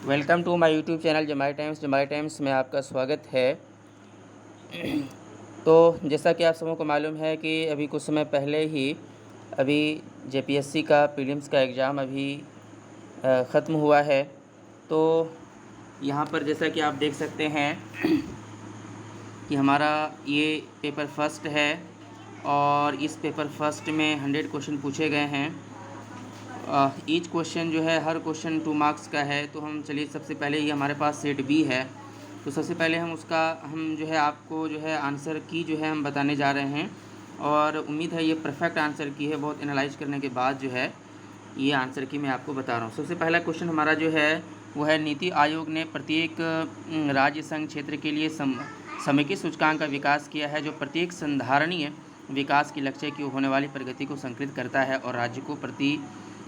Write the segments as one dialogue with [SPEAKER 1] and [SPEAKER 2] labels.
[SPEAKER 1] Welcome to my YouTube channel Jamai Times में आपका स्वागत है। तो जैसा कि आप सबों को मालूम है कि अभी कुछ समय पहले ही अभी जेपीएससी का प्रीलिम्स का एग्ज़ाम अभी ख़त्म हुआ है। तो यहाँ पर जैसा कि आप देख सकते हैं कि हमारा ये पेपर फर्स्ट है और इस पेपर फर्स्ट में 100 क्वेश्चन पूछे गए हैं। ईच क्वेश्चन जो है हर क्वेश्चन 2 मार्क्स का है। तो हम चलिए सबसे पहले ये हमारे पास सेट बी है, तो सबसे पहले हम जो है आपको जो है आंसर की जो है हम बताने जा रहे हैं और उम्मीद है ये परफेक्ट आंसर की है। बहुत एनालाइज करने के बाद जो है ये आंसर की मैं आपको बता रहा हूँ। सबसे पहला क्वेश्चन हमारा जो है वो है, नीति आयोग ने प्रत्येक राज्य संघ क्षेत्र के लिए समेकित सूचकांक का विकास किया है जो प्रत्येक संधारणीय विकास के लक्ष्य की होने वाली प्रगति को संकलित करता है और राज्य को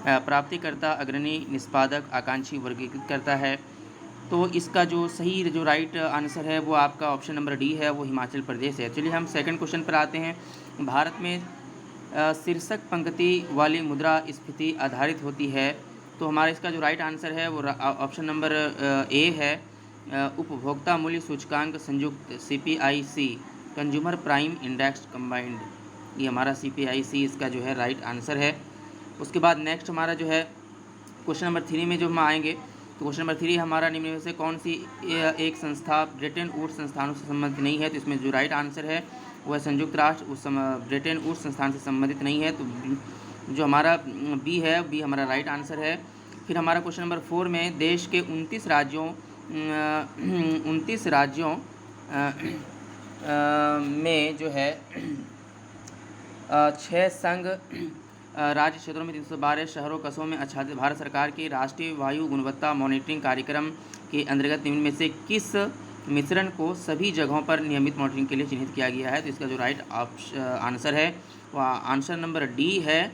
[SPEAKER 1] प्राप्तिकर्ता, अग्रणी, निष्पादक, आकांक्षी वर्गीकृत करता है। तो इसका जो राइट आंसर है वो आपका ऑप्शन नंबर डी है, वो हिमाचल प्रदेश है। चलिए हम सेकंड क्वेश्चन पर आते हैं। भारत में शीर्षक पंक्ति वाली मुद्रा स्फीति आधारित होती है। तो हमारा इसका जो राइट आंसर है वो ऑप्शन नंबर ए है, उपभोक्ता मूल्य सूचकांक संयुक्त CPIC, consumer prime index combined. ये हमारा CPIC इसका जो है राइट आंसर है। उसके बाद नेक्स्ट हमारा जो है क्वेश्चन नंबर 3 में जो हम आएंगे, तो क्वेश्चन नंबर 3 हमारा निम्न में से कौन सी एक संस्था ब्रिटेन वुड्स संस्थानों से संबंधित नहीं है। तो इसमें जो राइट आंसर है वह संयुक्त राष्ट्र ब्रिटेन वुड्स संस्थान से संबंधित नहीं है। तो जो हमारा बी है, बी हमारा राइट आंसर है। फिर हमारा क्वेश्चन नंबर 4 में देश के 29 राज्यों में जो है 6 संघ राज्य क्षेत्रों में 312 शहरों कस्बों में आच्छादित भारत सरकार के राष्ट्रीय वायु गुणवत्ता मॉनिटरिंग कार्यक्रम के अंतर्गत निम्न में से किस मिश्रण को सभी जगहों पर नियमित मॉनिटरिंग के लिए चिन्हित किया गया है। तो इसका जो राइट आंसर है वह आंसर नंबर डी है,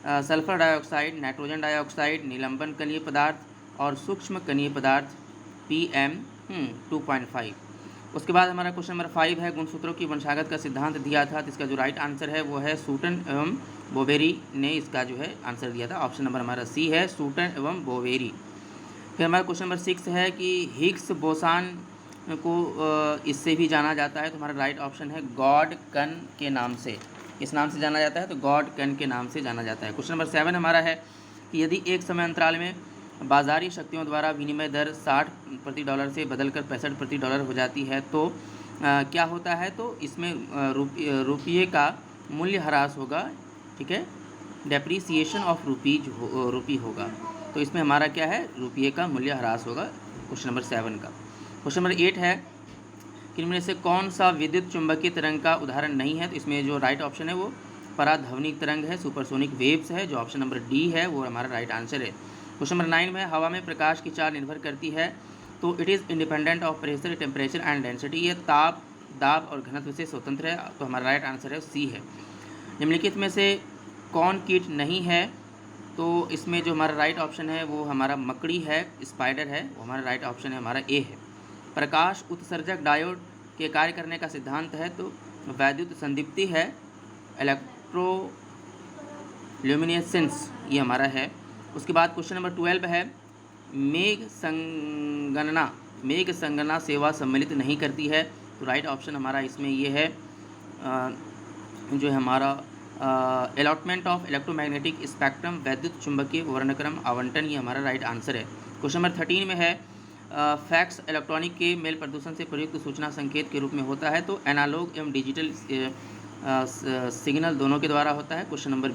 [SPEAKER 1] सल्फर डाइऑक्साइड, नाइट्रोजन डाइऑक्साइड, निलंबन कणीय पदार्थ और सूक्ष्म कणीय पदार्थ PM 2.5। उसके बाद हमारा क्वेश्चन नंबर 5 है, गुणसूत्रों की वंशागत का सिद्धांत दिया था। तो इसका जो राइट आंसर है वो है सूटन एवं बोवेरी ने इसका जो है आंसर दिया था। ऑप्शन नंबर हमारा सी है, सूटन एवं बोवेरी। फिर हमारा क्वेश्चन नंबर 6 है कि हिग्स बोसान को इससे भी जाना जाता है। तो हमारा राइट ऑप्शन है गॉड कण के नाम से, किस नाम से जाना जाता है, तो गॉड कण के नाम से जाना जाता है। क्वेश्चन नंबर 7 हमारा है कि यदि एक समय अंतराल में बाज़ारी शक्तियों द्वारा विनिमय दर 60 प्रति डॉलर से बदलकर 65 प्रति डॉलर हो जाती है तो क्या होता है। तो इसमें रुपये का मूल्य ह्रास होगा, ठीक है, डेप्रीसिएशन ऑफ रूपी होगा। तो इसमें हमारा क्या है, रुपये का मूल्य ह्रास होगा क्वेश्चन नंबर 7 का। क्वेश्चन नंबर 8 है कि इनमें से कौन सा विद्युत चुंबकीय तरंग का उदाहरण नहीं है। तो इसमें जो राइट ऑप्शन है वो पराध्वनिक तरंग है, सुपरसोनिक वेव्स है, जो ऑप्शन नंबर डी है वो हमारा राइट आंसर है। क्वेश्चन नंबर 9 में हवा में प्रकाश की चाल निर्भर करती है। तो it is independent of pressure, temperature and density. ये ताप, दाब और घनत्व से स्वतंत्र है। तो हमारा राइट आंसर है सी है। निम्नलिखित में से कौन कीट नहीं है। तो इसमें जो हमारा राइट ऑप्शन है वो हमारा मकड़ी है, स्पाइडर है, वो हमारा राइट ऑप्शन है हमारा ए है। प्रकाश उत्सर्जक डायोड के कार्य करने का सिद्धांत है। तो वैद्युत संदीप्ति है, इलेक्ट्रोल्यूमिनेसेंस ये हमारा है। उसके बाद क्वेश्चन नंबर 12 है, मेघ संगणना सेवा सम्मिलित नहीं करती है। तो राइट ऑप्शन हमारा इसमें ये है, जो है हमारा अलॉटमेंट ऑफ इलेक्ट्रोमैग्नेटिक स्पेक्ट्रम, वैद्युत चुंबकीय वर्णक्रम आवंटन, ये हमारा राइट आंसर है। क्वेश्चन नंबर 13 में है, फैक्स इलेक्ट्रॉनिक के मेल प्रदूषण से प्रयुक्त सूचना संकेत के रूप में होता है। तो एनालॉग एवं डिजिटल सिग्नल दोनों के द्वारा होता है। Question number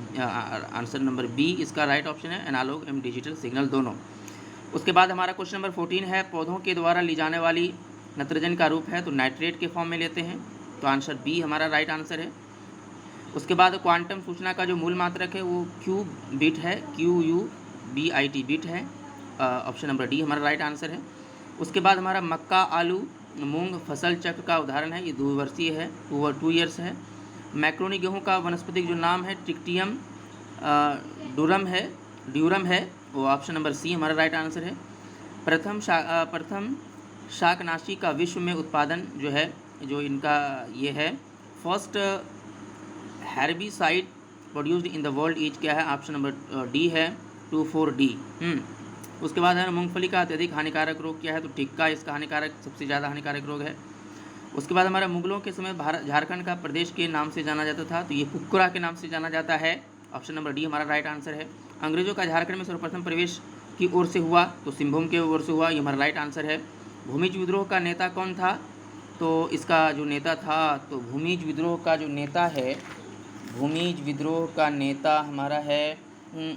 [SPEAKER 1] answer number B इसका राइट ऑप्शन है, एनालॉग एवं डिजिटल सिग्नल दोनों। उसके बाद हमारा क्वेश्चन नंबर 14 है, पौधों के द्वारा ली जाने वाली नाइट्रोजन का रूप है। तो नाइट्रेट के फॉर्म में लेते हैं। तो आंसर बी हमारा राइट आंसर है। उसके बाद क्वांटम सूचना का जो मूल मात्रक है वो क्यूबिट है, QUBIT बिट है। ऑप्शन नंबर डी हमारा राइट आंसर है। उसके बाद हमारा मक्का, आलू, मूंग फसल चक्र का उदाहरण है, ये 2 वर्षीय है, 2 ईयर्स है। मैक्रोनी गेहूं का वनस्पतिक जो नाम है ट्रिक्टियम ड्यूरम है, वो ऑप्शन नंबर सी हमारा राइट आंसर है। प्रथम शाकनाशी का विश्व में उत्पादन जो है, जो इनका ये है, first herbicide produced in the world is क्या है, ऑप्शन नंबर डी है, 24D। उसके बाद है मूंगफली का अत्यधिक हानिकारक रोग क्या है, तो टिक्का इसका हानिकारक सबसे ज़्यादा हानिकारक रोग है। उसके बाद हमारा मुगलों के समय भारत झारखंड का प्रदेश के नाम से जाना जाता था, तो ये कुक्कुरा के नाम से जाना जाता है। ऑप्शन नंबर डी हमारा राइट आंसर है। अंग्रेजों का झारखंड में सर्वप्रथम प्रवेश की ओर से हुआ, तो सिंहभूम के ओर से हुआ, ये हमारा राइट आंसर है। भूमिज विद्रोह का नेता कौन था, तो इसका जो नेता था, तो भूमिज विद्रोह का जो नेता है, भूमिज विद्रोह का नेता हमारा है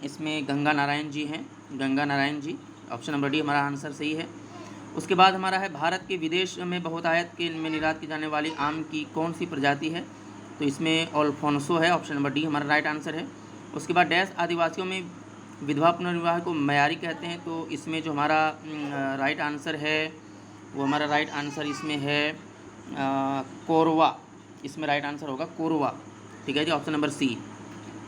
[SPEAKER 1] इसमें गंगा नारायण जी हैं, Ganga Narayan ji. Option number D हमारा आंसर सही है। उसके बाद हमारा है भारत के विदेश में बहुतायत के में निर्यात की जाने वाली आम की कौन सी प्रजाति है, तो इसमें अल्फोंसो है। ऑप्शन नंबर डी हमारा राइट आंसर है। उसके बाद डैश आदिवासियों में विधवा पुनर्विवाह को मयारी कहते हैं, तो इसमें जो हमारा राइट आंसर है वो हमारा राइट आंसर इसमें है कोरवा, इसमें राइट आंसर होगा कोरवा। ठीक है जी, ऑप्शन नंबर सी।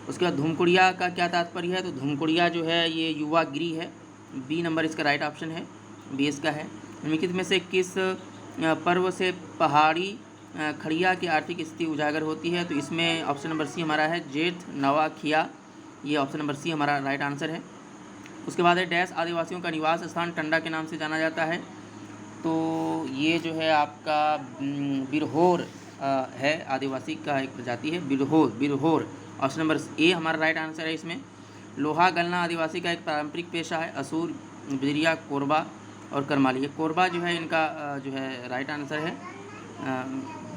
[SPEAKER 1] उसके बाद धूमकुड़िया का क्या तात्पर्य है, तो धूमकुड़िया जो है ये युवा गिरी है, बी नंबर इसका राइट ऑप्शन है, बी इसका है। निम्नलिखित में से किस पर्व से पहाड़ी खड़िया की आर्थिक स्थिति उजागर होती है, तो इसमें ऑप्शन नंबर सी हमारा है जेठ नवाखिया, ये ऑप्शन नंबर सी हमारा राइट आंसर है। उसके बाद है डैश आदिवासियों का निवास स्थान टंडा के नाम से जाना जाता है, तो ये जो है आपका बिरहोर है, आदिवासी का एक प्रजाति है Birhor, Birhor. Option number A हमारा राइट आंसर है इसमें। लोहा गलना आदिवासी का एक पारंपरिक पेशा है, असूर, बिजरिया, कोरबा और करमाली। ये कोरबा जो है इनका जो है राइट आंसर है।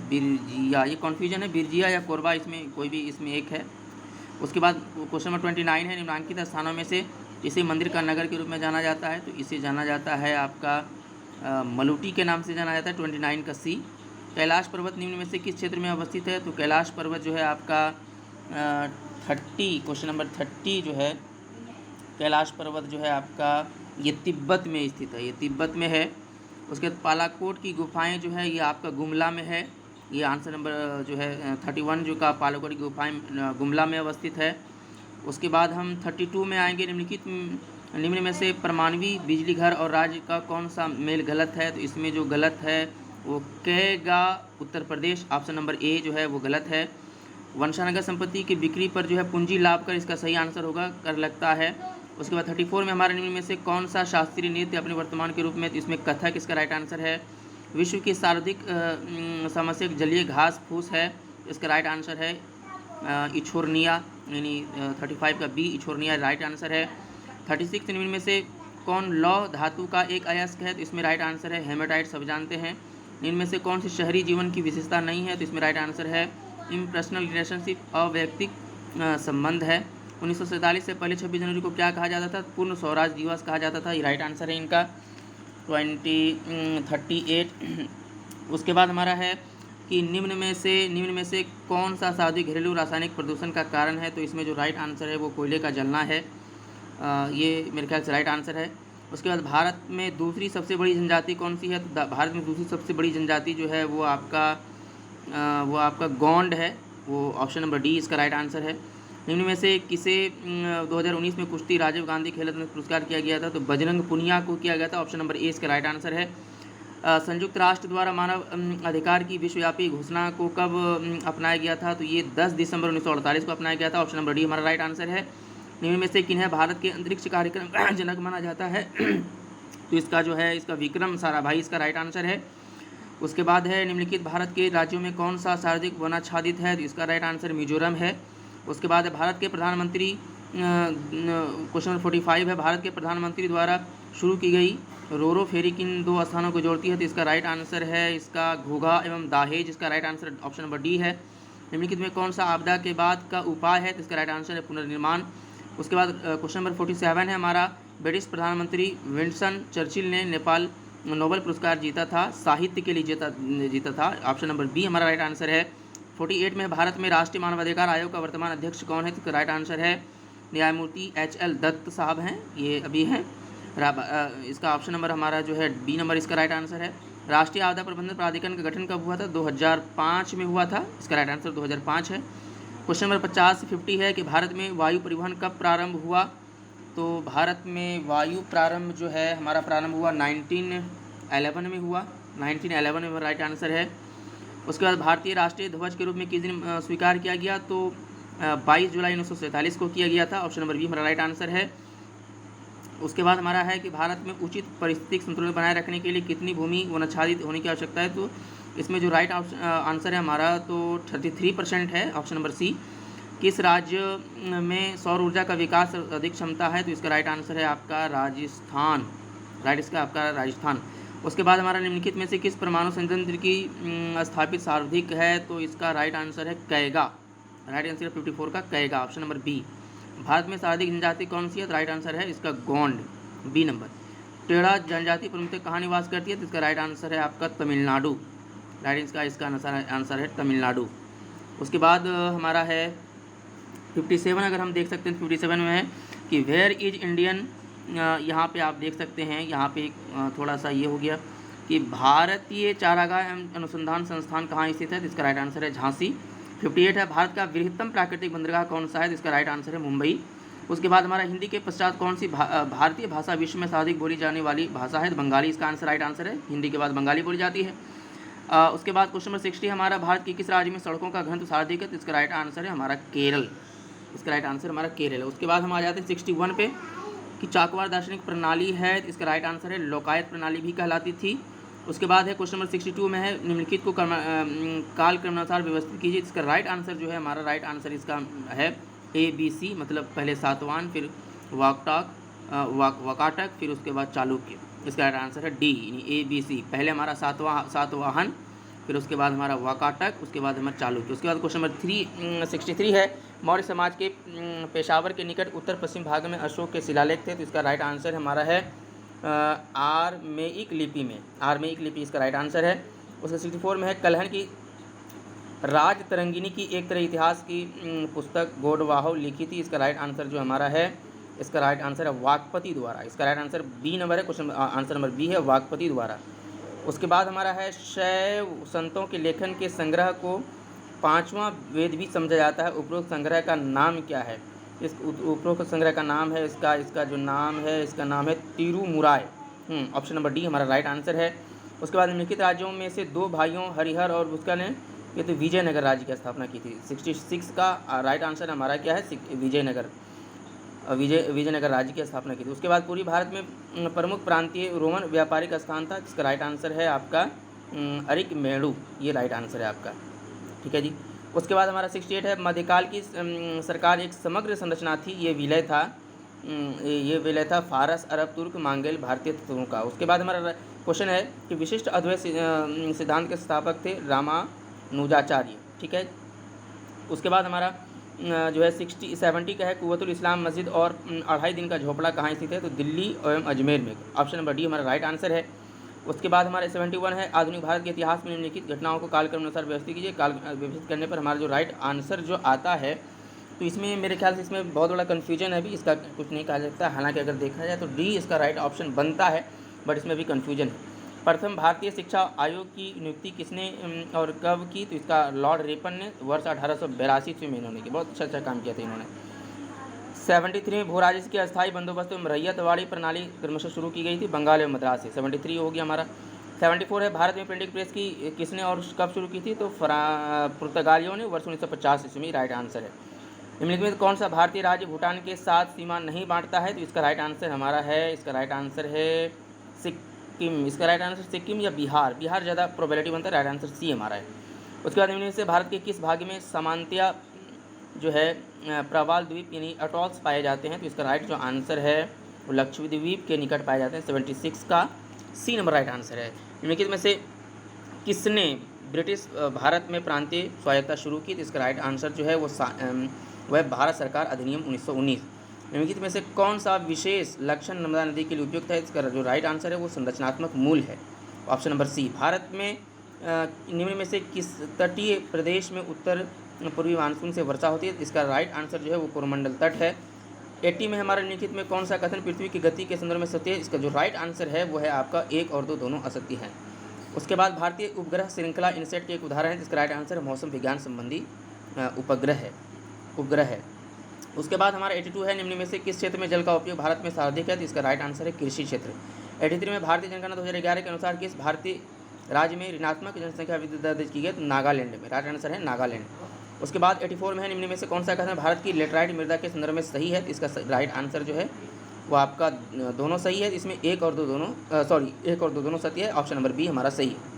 [SPEAKER 1] बिरजिया, ये कन्फ्यूजन है बिरजिया या कोरबा, इसमें कोई भी इसमें एक है। उसके बाद क्वेश्चन नंबर 29 है, निम्नलिखित स्थानों में से इसे मंदिर का नगर के रूप में जाना जाता है, तो इसे जाना जाता है आपका मलूटी के नाम से जाना जाता है। 29 का सी। कैलाश पर्वत निम्न में से किस क्षेत्र में अवस्थित है, तो कैलाश पर्वत जो है आपका 30, क्वेश्चन नंबर 30 जो है कैलाश पर्वत जो है आपका ये तिब्बत में स्थित है, ये तिब्बत में है। उसके बाद पालाकोट की गुफाएं जो है ये आपका गुमला में है, ये आंसर नंबर जो है 31 जो का पालाकोट की गुफाएं गुमला में अवस्थित है। उसके बाद हम 32 में आएंगे, निम्नलिखित निम्न में से परमाणवी बिजली घर और राज्य का कौन सा मेल गलत है, तो इसमें जो गलत है वो केगा Uttar Pradesh, option number A जो है वो गलत है। वंशानगर संपत्ति की बिक्री पर जो है पूंजी लाभ कर, इसका सही आंसर होगा कर लगता है। उसके बाद 34 में हमारे निम्न में से कौन सा शास्त्रीय नृत्य अपने वर्तमान के रूप में, तो इसमें कथक इसका राइट आंसर है। विश्व की सर्वाधिक समस्या जलीय घास फूस है, इसका राइट आंसर है इछोरनिया, यानी 35 का बी इछोरनिया राइट आंसर है। 36 निम्न में से कौन लौह धातु का एक अयस्क है, तो इसमें राइट आंसर है हेमेटाइट, सब जानते हैं। निम्न में से कौन सी शहरी जीवन की विशेषता नहीं है, तो इसमें राइट आंसर है इम्पर्सनल रिलेशनशिप, अवैयक्तिक संबंध है। 1947 से पहले 26 जनवरी को क्या कहा जाता था, पूर्ण स्वराज दिवस कहा जाता था, ये राइट आंसर है इनका 38। उसके बाद हमारा है कि निम्न में से कौन सा साधु घरेलू रासायनिक प्रदूषण का कारण है, तो इसमें जो राइट आंसर है वो कोयले का जलना है, ये मेरे ख्याल से राइट आंसर है। उसके बाद भारत में दूसरी सबसे बड़ी जनजाति कौन सी है, तो भारत में दूसरी सबसे बड़ी जनजाति जो है वो आपका गोंड है, वो ऑप्शन नंबर डी इसका राइट आंसर है। निम्न में से किसे 2019 में कुश्ती राजीव गांधी खेल रत्न पुरस्कार किया गया था, तो बजरंग पुनिया को किया गया था, ऑप्शन नंबर ए इसका राइट आंसर है। संयुक्त राष्ट्र द्वारा मानव अधिकार की विश्वव्यापी घोषणा को कब अपनाया गया था, तो ये 10 दिसंबर 1948 को अपनाया गया था, ऑप्शन नंबर डी हमारा राइट आंसर है। निम्न में से किन्हें भारत के अंतरिक्ष कार्यक्रम जनक माना जाता है, तो इसका जो है इसका विक्रम साराभाई इसका राइट आंसर है। उसके बाद है निम्नलिखित भारत के राज्यों में कौन सा सर्वाधिक वनाच्छादित है, तो इसका राइट आंसर मिजोरम है। उसके बाद भारत के प्रधानमंत्री क्वेश्चन नंबर 45 है, भारत के प्रधानमंत्री द्वारा शुरू की गई रोरो फेरी किन दो स्थानों को जोड़ती है, तो इसका राइट आंसर है इसका घोघा एवं दाहेज, इसका right answer option number D है। निम्नलिखित में कौन सा आपदा के बाद का उपाय है, तो इसका राइट आंसर है पुनर्निर्माण। उसके बाद क्वेश्चन नंबर 47 है हमारा, ब्रिटिश प्रधानमंत्री विंस्टन चर्चिल ने नेपाल नोबेल पुरस्कार जीता था, साहित्य के लिए जीता था, ऑप्शन नंबर बी हमारा राइट आंसर है। 48 में भारत में राष्ट्रीय मानवाधिकार आयोग का वर्तमान अध्यक्ष कौन है, तो राइट आंसर है न्यायमूर्ति HL दत्त साहब हैं, ये अभी हैं। इसका ऑप्शन नंबर हमारा जो है बी नंबर इसका राइट आंसर है। राष्ट्रीय आपदा प्रबंधन प्राधिकरण का गठन कब हुआ था, 2005 में हुआ था, इसका राइट आंसर 2005 है। क्वेश्चन नंबर 50 से 50 है कि भारत में वायु परिवहन कब प्रारंभ हुआ, तो भारत में वायु प्रारंभ जो है हमारा प्रारंभ हुआ 1911 में हुआ, 1911 में राइट आंसर है। उसके बाद भारतीय राष्ट्रीय ध्वज के रूप में किस दिन स्वीकार किया गया, तो 22 जुलाई 1947 को किया गया था, ऑप्शन नंबर बी हमारा राइट आंसर है। उसके बाद हमारा है कि भारत में उचित पारिस्थितिक संतुलन बनाए रखने के लिए कितनी भूमि वनाच्छादित होने की आवश्यकता है। तो इसमें जो राइट आंसर है हमारा तो 33% है, ऑप्शन नंबर सी। किस राज्य में सौर ऊर्जा का विकास अधिक क्षमता है। तो इसका राइट आंसर है आपका राजस्थान। राइट इसका आपका राजस्थान। उसके बाद हमारा निम्नलिखित में से किस परमाणु संयंत्र की स्थापित सर्वाधिक है। तो इसका राइट आंसर है कैगा। राइट आंसर 54 का कैगा, ऑप्शन नंबर बी। भारत में सर्वाधिक जनजाति कौन सी है। तो राइट आंसर है इसका गोंड, बी नंबर। टेढ़ा जनजाति प्रमुखतः कहाँ निवास करती है। तो इसका राइट आंसर है आपका तमिलनाडु। राइट इसका आंसर है तमिलनाडु। उसके बाद हमारा है 57, अगर हम देख सकते हैं 57 में है कि वेयर इज इंडियन। यहाँ पे आप देख सकते हैं, यहाँ पे थोड़ा सा ये हो गया कि भारतीय चारागाह एवं अनुसंधान संस्थान कहाँ स्थित है। तो इसका राइट आंसर है झांसी। 58 है भारत का बृहत्तम प्राकृतिक बंदरगाह कौन सा है। तो इसका राइट आंसर है मुंबई। उसके बाद हमारा हिंदी के पश्चात कौन सी भारतीय भाषा विश्व में सर्वाधिक बोली जाने वाली भाषा है। तो बंगाली इसका आंसर राइट आंसर है। हिंदी के बाद बंगाली बोली जाती है। उसके बाद क्वेश्चन नंबर 60 हमारा भारत के किस राज्य में सड़कों का घनत्व सर्वाधिक है। तो इसका राइट आंसर है हमारा केरल। इसका राइट आंसर हमारा केरल है। उसके बाद हम आ जाते हैं 61 पे कि चाकवार दार्शनिक प्रणाली है। तो इसका राइट आंसर है लोकायत प्रणाली भी कहलाती थी। उसके बाद है क्वेश्चन नंबर 62 में है निम्नलिखित को काल क्रमानुसार व्यवस्थित कीजिए। इसका राइट आंसर जो है हमारा राइट आंसर इसका है ABC, मतलब पहले सातवाहन, फिर वाकाटक, फिर उसके बाद चालुक्य। इसका राइट आंसर है डी, ABC। पहले हमारा सातवाहन, फिर उसके बाद हमारा वाकाटक, उसके बाद हमारा चालुक्य। उसके बाद क्वेश्चन नंबर 63 है मौर्य समाज के पेशावर के निकट उत्तर पश्चिम भाग में अशोक के शिलालेख थे। तो इसका राइट आंसर हमारा है आरमेइक लिपि में। आरमेइक लिपि इसका राइट आंसर है। उसका 64 में है कल्हण की राज तरंगिनी की एक तरह इतिहास की पुस्तक गोडवाहो लिखी थी। इसका राइट आंसर जो हमारा है इसका राइट आंसर है वाकपति द्वारा। इसका राइट आंसर बी नंबर है। क्वेश्चन आंसर नंबर बी है वाकपति द्वारा। उसके बाद हमारा है शैव संतों के लेखन के संग्रह को पांचवां वेद भी समझा जाता है। उपरोक्त संग्रह का नाम क्या है। इस उपरोक्त संग्रह का नाम है इसका जो नाम है इसका नाम है तिरुमुराय। ऑप्शन नंबर डी हमारा राइट आंसर है। उसके बाद निम्नलिखित राज्यों में से दो भाइयों हरिहर और उसका ने ये तो विजयनगर राज्य की स्थापना की थी। 66 का राइट आंसर हमारा क्या है विजयनगर राज्य की स्थापना की थी। उसके बाद पूरी भारत में प्रमुख प्रांतीय रोमन व्यापारिक स्थान था। इसका राइट आंसर है आपका अरिकमेणु, ये राइट आंसर है आपका। ठीक है जी। उसके बाद हमारा 68 है मध्यकाल की सरकार एक समग्र संरचना थी। ये विलय था फारस, अरब, तुर्क, मांगेल, भारतीय तत्वों का। उसके बाद हमारा क्वेश्चन है कि विशिष्ट अद्वैत सिद्धांत के स्थापक थे रामानुजाचार्य। ठीक है। उसके बाद हमारा जो है 70 का है कुव्वतुल इस्लाम मस्जिद और 2.5 दिन का झोपड़ा कहाँ स्थित है। तो दिल्ली एवं अजमेर में। ऑप्शन नंबर डी हमारा राइट आंसर है। उसके बाद हमारे 71 है आधुनिक भारत के इतिहास में निम्नलिखित घटनाओं को कालक्रम अनुसार व्यवस्थित कीजिए। काल व्यवस्थित करने पर हमारा जो राइट आंसर जो आता है तो इसमें मेरे ख्याल से इसमें बहुत बड़ा कन्फ्यूजन है भी, इसका कुछ नहीं कहा जाता। हालांकि अगर देखा जाए तो डी इसका राइट ऑप्शन बनता है, बट इसमें भी कन्फ्यूजन है। प्रथम भारतीय शिक्षा आयोग की नियुक्ति किसने और कब की। तो इसका लॉर्ड रेपन ने वर्ष 1882 में इन्होंने की। बहुत अच्छा काम किया था इन्होंने। 73 में भूराजस्व के अस्थायी बंदोबस्त एवं रैयतवाड़ी प्रणाली क्रमशः शुरू की गई थी बंगाल एवं मद्रास से। 73 हो गया हमारा। 74 है भारत में प्रिंटिंग प्रेस की किसने और कब शुरू की थी। तो पुर्तगालियों ने वर्ष 1950 ईस्वी में। राइट आंसर है। निम्नलिखित में कौन सा भारतीय राज्य भूटान के साथ सीमा नहीं बांटता है। तो इसका राइट आंसर हमारा है इसका राइट आंसर है सिक्किम। इसका राइट आंसर सिक्किम या बिहार ज़्यादा प्रोबेबिलिटी बनता है। राइट आंसर सी हमारा है। उसके बाद निम्नलिखित से भारत के किस भाग में सामान्यतया जो है प्रवाल द्वीप यानी अटॉल्स पाए जाते हैं। तो इसका राइट जो आंसर है वो लक्षद्वीप के निकट पाए जाते हैं। 76 का सी नंबर राइट आंसर है। निम्नलिखित में से किसने ब्रिटिश भारत में प्रांतीय स्वायत्तता शुरू की। तो इसका राइट आंसर जो है वह भारत सरकार अधिनियम 1919। निम्नलिखित में से कौन सा विशेष लक्षण नर्मदा नदी के लिए उपयुक्त है। इसका जो राइट आंसर है वो संरचनात्मक मूल है। Option number C. भारत में निम्न में से किस तटीय प्रदेश में उत्तर पूर्वी मानसून से वर्षा होती है। इसका राइट आंसर जो है वो कोरोमंडल तट है। 80 में हमारे निम्नलिखित में कौन सा कथन पृथ्वी की गति के संदर्भ में सत्य है। इसका जो राइट आंसर है वो है आपका 1 और 2 दोनों असत्य हैं। उसके बाद भारतीय उपग्रह श्रृंखला इनसेट के एक उदाहरण है। इसका राइट आंसर मौसम विज्ञान संबंधी उपग्रह है। उसके बाद हमारा 82 है निम्न में से किस क्षेत्र में जल का उपयोग भारत में सर्वाधिक है। तो इसका राइट आंसर है कृषि क्षेत्र। 83 में भारतीय जनगणना 2011 के अनुसार किस भारतीय राज्य में ऋणात्मक जनसंख्या वृद्धि दर्ज की गई। तो नागालैंड में। राइट आंसर है नागालैंड। उसके बाद 84 में है निम्न में से कौन सा कथन भारत की लेटराइट मृदा के संदर्भ में सही है। तो इसका राइट आंसर जो है वो आपका दोनों सही है। इसमें एक और दो दोनों सत्य है। ऑप्शन नंबर बी हमारा सही है।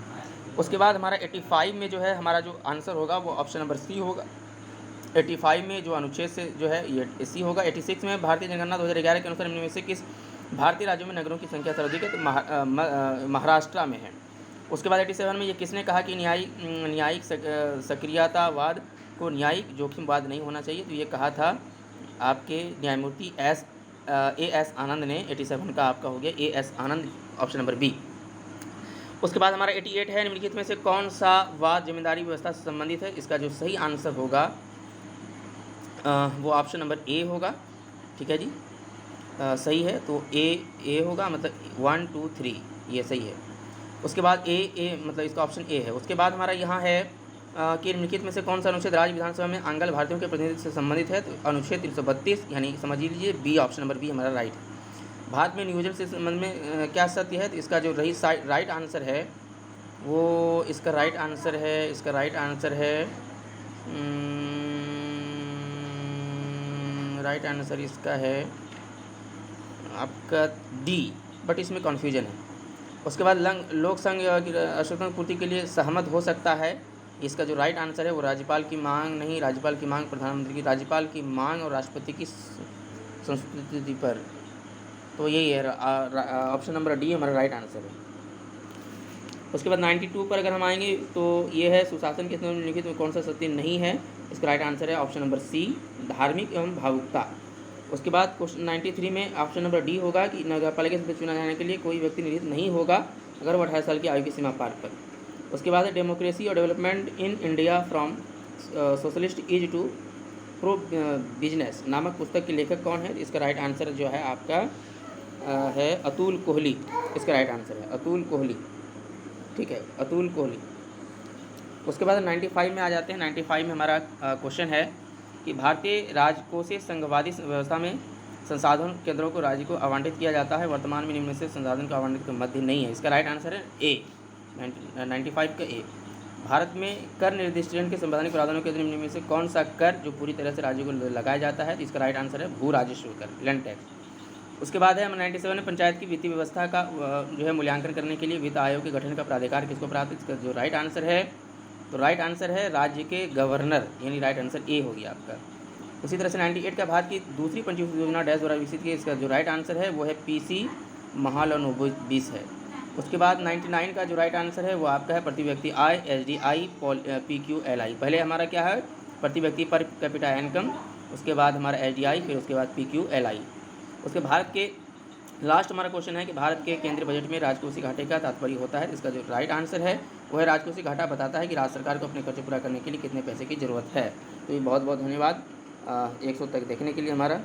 [SPEAKER 1] उसके बाद हमारा 85 में जो है हमारा जो आंसर होगा वो ऑप्शन नंबर सी होगा। 85 में जो अनुच्छेद से जो है ये सी होगा। 86 में भारतीय जनगणना 2011 के अनुसार निम्न में से किस भारतीय राज्यों में नगरों की संख्या सर्वाधिक है? तो महाराष्ट्र में है। उसके बाद 87 में ये किसने कहा कि न्यायिक सक्रियतावाद को न्यायिक जोखिमवाद नहीं होना चाहिए? तो ये कहा था आपके न्यायमूर्ति एस आनंद ने। 87 का आपका हो गया एस आनंद, ऑप्शन नंबर बी। उसके बाद हमारा 88 है, निम्नलिखित में से कौन सा वाद जिम्मेदारी व्यवस्था से संबंधित है? इसका जो सही आंसर होगा वो ऑप्शन नंबर ए होगा। ठीक है जी, सही है। तो ए होगा, मतलब 1 2 3 ये सही है। उसके बाद ए मतलब इसका ऑप्शन ए है। उसके बाद हमारा यहाँ है कि निम्नलिखित में से कौन सा अनुच्छेद राज्य विधानसभा में आंग्ल भारतीयों के प्रतिनिधित्व से संबंधित है? तो अनुच्छेद 332 यानी समझ लीजिए बी, ऑप्शन नंबर बी हमारा राइट है। भारत में नियोजन से संबंध में क्या सत्य है? तो इसका जो राइट आंसर है वो इसका राइट आंसर है राइट आंसर इसका है आपका डी, बट इसमें कन्फ्यूजन है। उसके बाद लोक संघ आवश्यकताओं की पूर्ति के लिए सहमत हो सकता है। इसका जो राइट आंसर है वो राज्यपाल की मांग नहीं, राज्यपाल की मांग प्रधानमंत्री की, राज्यपाल की मांग और राष्ट्रपति की संस्तुति पर। तो यही है ऑप्शन नंबर डी हमारा राइट आंसर है। उसके बाद 92 पर अगर हम आएंगे तो ये है सुशासन के निम्नलिखित में कौन सा सत्य नहीं है? इसका राइट आंसर है ऑप्शन नंबर सी, धार्मिक एवं भावुकता। उसके बाद क्वेश्चन 93 में ऑप्शन नंबर डी होगा कि नगरपालिका सदस्य चुना जाने के लिए कोई व्यक्ति निर्धारित नहीं होगा अगर वो 18 साल की आयु की सीमा पार कर। उसके बाद है डेमोक्रेसी और development in India from socialist is to pro business नामक पुस्तक के लेखक कौन है? इसका राइट आंसर जो है आपका है अतुल कोहली। इसका राइट आंसर है अतुल कोहली। ठीक है, अतुल कोहली। उसके बाद 95 में आ जाते हैं। 95 में हमारा क्वेश्चन है कि भारतीय राजकोषीय संघवादी व्यवस्था में संसाधन केंद्रों को राज्य को आवंटित किया जाता है। वर्तमान में निम्न में से संसाधन का आवंटित मध्य नहीं है। इसका राइट आंसर है ए, 95 का ए। भारत में कर निर्दिष्टीकरण के संवैधानिक प्रावधानों के निम्न में से कौन सा कर जो पूरी तरह से राज्यों को लगाया जाता है? तो इसका राइट आंसर है भू राजस्व कर, लैंड टैक्स। उसके बाद है 97 में पंचायत की वित्तीय व्यवस्था का जो है मूल्यांकन करने के लिए वित्त आयोग के गठन का प्राधिकार किसको प्राप्त है? इसका जो राइट आंसर है तो राइट आंसर है राज्य के गवर्नर, यानी राइट आंसर ए हो गया आपका। उसी तरह से 98 का भारत की दूसरी पंचवर्षीय योजना डैश द्वारा विकसित की। इसका जो राइट आंसर है वो है पीसी महालनोबिस है। उसके बाद 99 का जो राइट आंसर है वो आपका है प्रति व्यक्ति आय, SDI, PQLI। पहले हमारा क्या है? प्रति व्यक्ति पर कैपिटा इनकम, उसके बाद हमारा SDI, फिर उसके बाद PQLI। उसके भारत के लास्ट हमारा क्वेश्चन है कि भारत के केंद्रीय बजट में राजकोषीय घाटे का तात्पर्य होता है। इसका जो राइट आंसर है वो है राजकोषीय घाटा बताता है कि राज्य सरकार को अपने खर्च पूरा करने के लिए कितने पैसे की ज़रूरत है। तो ये बहुत बहुत धन्यवाद 100 तक देखने के लिए हमारा।